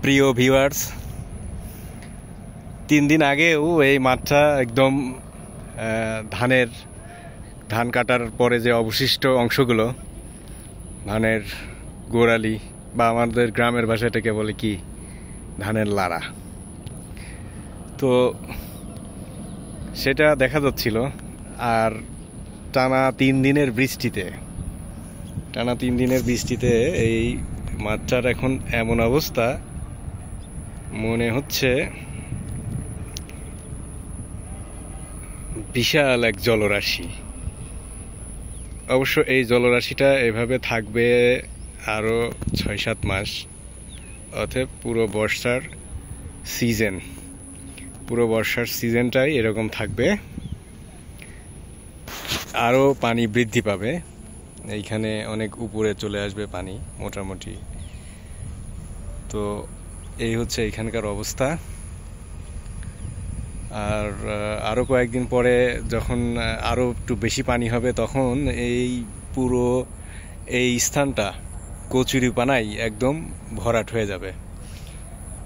প্রিয় ভিউয়ার্স, 3 দিন আগেও এই মাঠটা একদম ধান কাটার পরে যে অবশিষ্ট অংশগুলো, ধানের গোড়ালি বা আমাদের গ্রামের ভাষায় এটাকে বলে কি, ধানের লাড়া, তো সেটা দেখা যাচ্ছিল। আর টানা 3 দিনের বৃষ্টিতে এই মাঠটার এখন এমন অবস্থা, মনে হচ্ছে বিশাল এক জলরাশি। অবশ্য এই জলরাশিটা এভাবে থাকবে আরো 6-7 মাস, অতএব পুরো বর্ষার সিজনটাই এরকম থাকবে। আরো পানি বৃদ্ধি পাবে, এইখানে অনেক উপরে চলে আসবে পানি মোটামুটি। তো এই হচ্ছে এখানকার অবস্থা। আর আরো কয়েকদিন পরে যখন আরো একটু বেশি পানি হবে, তখন পুরো এই স্থানটা কচুরিপানায় একদম ভরাট হয়ে যাবে।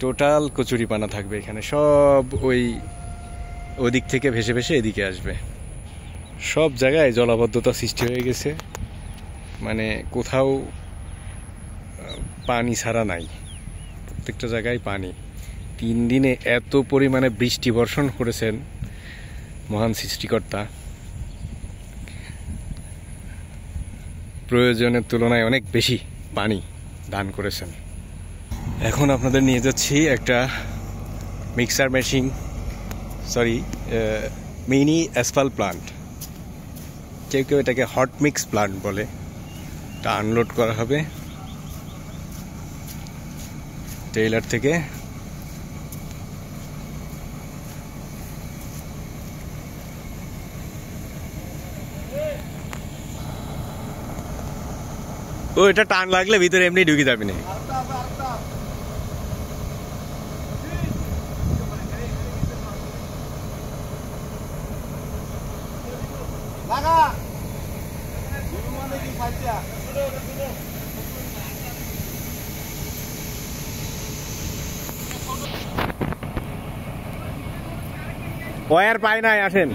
টোটাল কচুরিপানা থাকবে এখানে, সব ওদিক থেকে ভেসে ভেসে এদিকে আসবে। সব জায়গায় জলাবদ্ধতা সৃষ্টি হয়ে গেছে, মানে কোথাও পানি ছাড়া নাই, প্রত্যেকটা জায়গায় পানি। 3 দিনে এত পরিমাণে বৃষ্টি বর্ষণ করেছেন মহান সৃষ্টিকর্তা, প্রয়োজনের তুলনায় অনেক বেশি পানি দান করেছেন। এখন আপনাদের নিয়ে যাচ্ছি একটা mixer machine, mini Asphalt plant, কেউ এটাকে হট মিক্স প্লান্ট বলে। এটা আনলোড করা হবে ট্রেইলার থেকে। এটা টান লাগলে ভিতরে এমনি ঢুকে যাবে না। ওয়ার পাই নাই, আসেন।